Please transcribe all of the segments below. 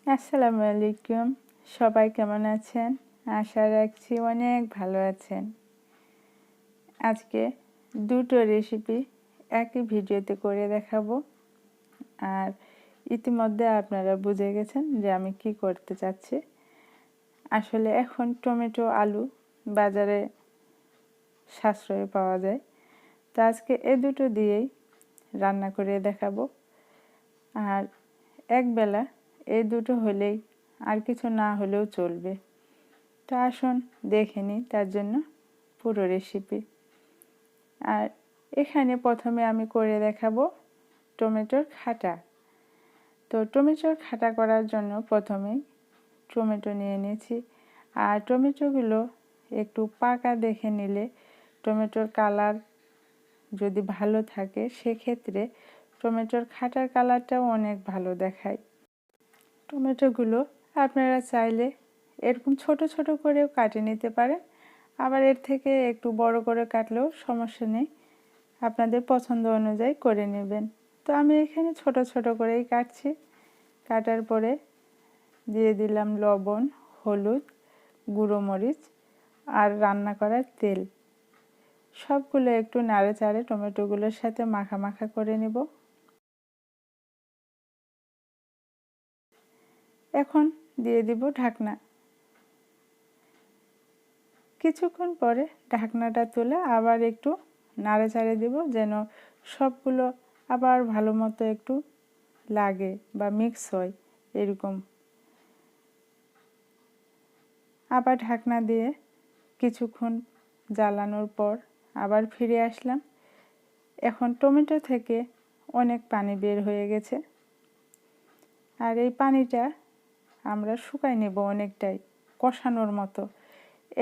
আসসালামু আলাইকুম। সবাই কেমন আছেন? আশা রাখছি অনেক ভালো আছেন। আজকে দুটো রেসিপি একই ভিডিওতে করে দেখাবো। আর ইতিমধ্যে আপনারা বুঝে গেছেন যে আমি কি করতে চাচ্ছি। আসলে এখন টমেটো আলু বাজারে সাশ্রয়ে পাওয়া যায়, তো আজকে এই দুটো দিয়েই রান্না করে দেখাবো। আর একবেলা এই দুটো হলেই, আর কিছু না হলেও চলবে। তো আসুন দেখে নিই তার জন্য পুরো রেসিপি। আর এখানে প্রথমে আমি করে দেখাবো টমেটোর খাটা। তো টমেটোর খাটা করার জন্য প্রথমেই টমেটো নিয়ে নিয়েছি। আর টমেটোগুলো একটু পাকা দেখে নিলে, টমেটোর কালার যদি ভালো থাকে সেক্ষেত্রে টমেটোর খাটার কালারটাও অনেক ভালো দেখায়। টমেটোগুলো আপনারা চাইলে এরকম ছোট ছোট করেও কাটে নিতে পারেন, আবার এর থেকে একটু বড় করে কাটলেও সমস্যা নেই, আপনাদের পছন্দ অনুযায়ী করে নেবেন। তো আমি এখানে ছোট ছোট করেই কাটছি। কাটার পরে দিয়ে দিলাম লবণ, হলুদ, গুঁড়ো মরিচ আর রান্না করার তেল। সবগুলো একটু নাড়ে চাড়ে টমেটোগুলোর সাথে মাখা মাখা করে নেব। এখন দিয়ে দিব ঢাকনা। কিছুক্ষণ পরে ঢাকনাটা তুলে আবার একটু নাড়ে চাড়ে দেব, যেন সবগুলো আবার ভালো মতো একটু লাগে বা মিক্স হয় এরকম। আবার ঢাকনা দিয়ে কিছুক্ষণ জ্বালানোর পর আবার ফিরে আসলাম। এখন টমেটো থেকে অনেক পানি বের হয়ে গেছে, আর এই পানিটা আমরা শুকাই নেব অনেকটাই, কষানোর মতো।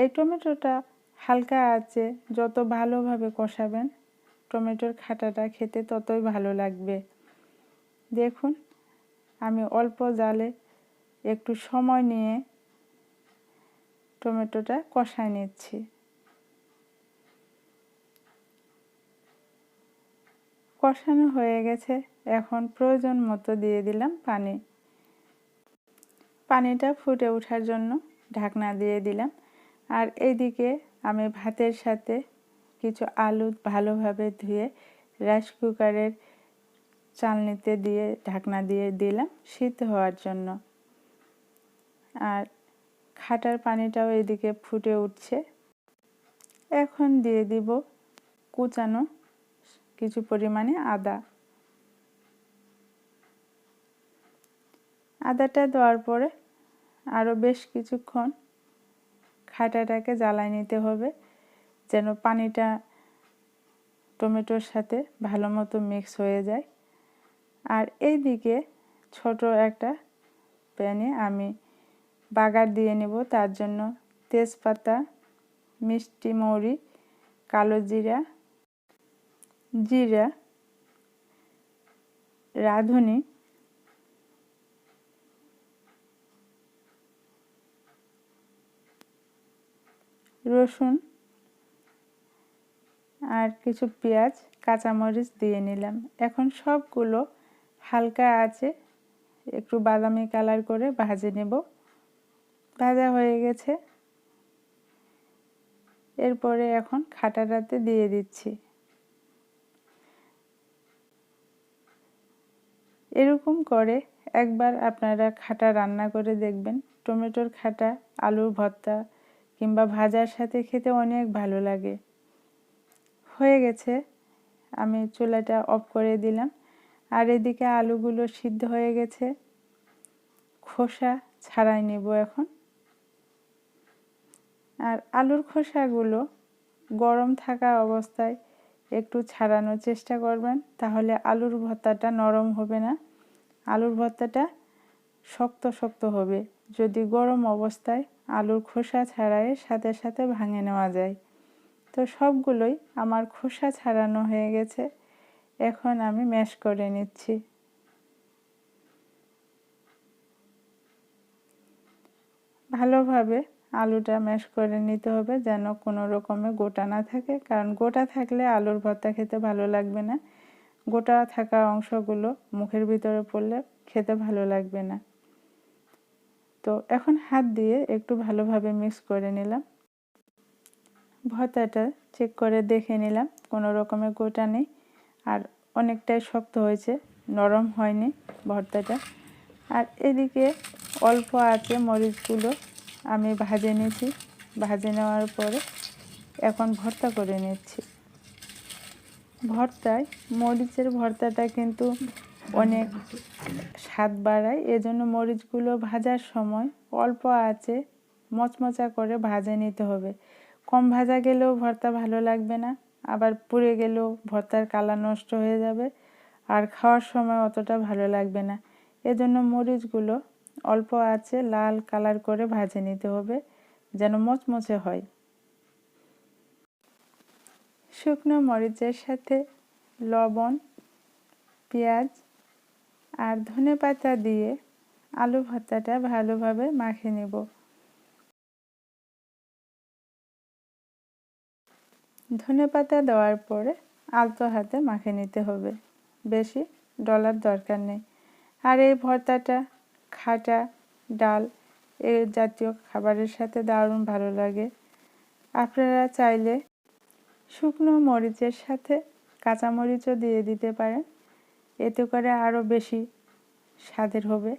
এই টমেটোটা হালকা আছে, যত ভালোভাবে কষাবেন টমেটোর খাটাটা খেতে ততই ভালো লাগবে। দেখুন আমি অল্প জালে একটু সময় নিয়ে টমেটোটা কষায় নিচ্ছি। কষানো হয়ে গেছে, এখন প্রয়োজন মতো দিয়ে দিলাম পানি। পানিটা ফুটে ওঠার জন্য ঢাকনা দিয়ে দিলাম। আর এইদিকে আমি ভাতের সাথে কিছু আলু ভালোভাবে ধুয়ে রাইস কুকারের চালনিতে দিয়ে ঢাকনা দিয়ে দিলাম সিদ্ধ হওয়ার জন্য। আর খাটার পানিটাও এদিকে ফুটে উঠছে। এখন দিয়ে দিব কুচানো কিছু পরিমাণে আদা। আদাটা দেওয়ার পরে আরও বেশ কিছুক্ষণ খাটাটাকে জ্বালায় নিতে হবে, যেন পানিটা টমেটোর সাথে ভালো মতো মিক্স হয়ে যায়। আর এইদিকে ছোট একটা প্যানে আমি বাগার দিয়ে নেব। তার জন্য তেজপাতা, মিষ্টি মৌরি, কালো জিরা, জিরা, রাঁধুনি, রসুন আর কিছু পেঁয়াজ, কাঁচামরিচ দিয়ে নিলাম। এখন সবগুলো হালকা আঁচে একটু বাদামি কালার করে ভাজে নেব। ভাজা হয়ে গেছে, এরপরে এখন খাটাটাতে দিয়ে দিচ্ছি। এরকম করে একবার আপনারা খাটা রান্না করে দেখবেন। টমেটোর খাটা আলুর ভর্তা কিংবা ভাজার সাথে খেতে অনেক ভালো লাগে। হয়ে গেছে, আমি চুলাটা অফ করে দিলাম। আর এদিকে আলুগুলো সিদ্ধ হয়ে গেছে, খোসা ছাড়াই নেব এখন। আর আলুর খোসাগুলো গরম থাকা অবস্থায় একটু ছাড়ানোর চেষ্টা করবেন, তাহলে আলুর ভর্তাটা নরম হবে না, আলুর ভর্তাটা শক্ত শক্ত হবে। যদি গরম অবস্থায় আলুর খোসা ছাড়াই সাথে সাথে ভাঙে নেওয়া যায়। তো সবগুলোই আমার খোসা ছাড়ানো হয়ে গেছে, এখন আমি ম্যাশ করে নিচ্ছি। ভালোভাবে আলুটা ম্যাশ করে নিতে হবে, যেন কোনো রকমে গোটা না থাকে, কারণ গোটা থাকলে আলুর ভর্তা খেতে ভালো লাগবে না। গোটা থাকা অংশগুলো মুখের ভিতরে পড়লে খেতে ভালো লাগবে না। তো এখন হাত দিয়ে একটু ভালোভাবে মিক্স করে নিলাম। ভর্তাটা চেক করে দেখে নিলাম কোনো রকমের গোটা নেই, আর অনেকটাই শক্ত হয়েছে, নরম হয়নি ভর্তাটা। আর এদিকে অল্প আঁচে মরিচগুলো আমি ভেজে নিয়েছি। ভেজে নেওয়ার পরে এখন ভর্তা করে নিচ্ছি। ভর্তায় মরিচের ভর্তাটা কিন্তু অনেক স্বাদ বাড়ায়, এজন্য মরিচগুলো ভাজার সময় অল্প আঁচে মচমচা করে ভেজে নিতে হবে। কম ভাজা গেলেও ভর্তা ভালো লাগবে না, আবার পুড়ে গেলেও ভর্তার কালার নষ্ট হয়ে যাবে, আর খাওয়ার সময় অতটা ভালো লাগবে না। এজন্য মরিচগুলো অল্প আঁচে লাল কালার করে ভেজে নিতে হবে, যেন মচমচে হয়। শুকনো মরিচের সাথে লবণ, পেঁয়াজ আর ধনেপাতা দিয়ে আলু ভর্তাটা ভালোভাবে মাখিয়ে নেব। ধনেপাতা দেওয়ার পরে আলতো হাতে মাখিয়ে নিতে হবে, বেশি ডলার দরকার নেই। আর এই ভর্তাটা খাটা, ডাল এই জাতীয় খাবারের সাথে দারুণ ভালো লাগে। আপনারা চাইলে শুকনো মরিচের সাথে কাঁচা মরিচও দিয়ে দিতে পারেন, এতে করে আরও বেশি স্বাদের হবে।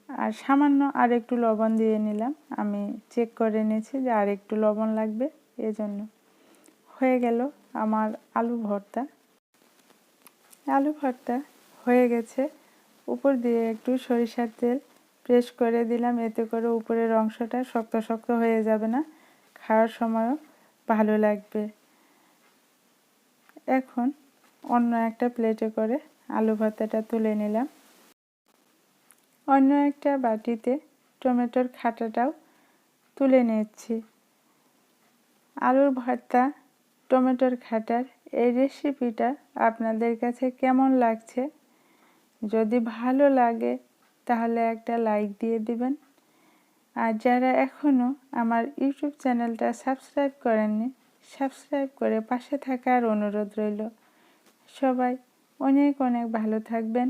আর সামান্য আর একটু লবণ দিয়ে নিলাম, আমি চেক করে নিয়েছি যে আর একটু লবণ লাগবে, এজন্য। হয়ে গেল আমার আলু ভর্তা। আলু ভর্তা হয়ে গেছে, উপর দিয়ে একটু সরিষার তেল প্রেস করে দিলাম, এতে করে উপরের অংশটা শক্ত শক্ত হয়ে যাবে না, খাওয়ার সময়ও ভালো লাগবে। এখন অন্য একটা প্লেটে করে আলু ভর্তাটা তুলে নিলাম। অন্য একটা বাটিতে টমেটোর খাটাটাও তুলে নিচ্ছি। আলুর ভর্তা, টমেটোর খাটার এই রেসিপিটা আপনাদের কাছে কেমন লাগছে? যদি ভালো লাগে তাহলে একটা লাইক দিয়ে দিবেন। আর যারা এখনও আমার ইউটিউব চ্যানেলটা সাবস্ক্রাইব করেননি, সাবস্ক্রাইব করে পাশে থাকার অনুরোধ রইল। সবাই অনেক অনেক ভালো থাকবেন।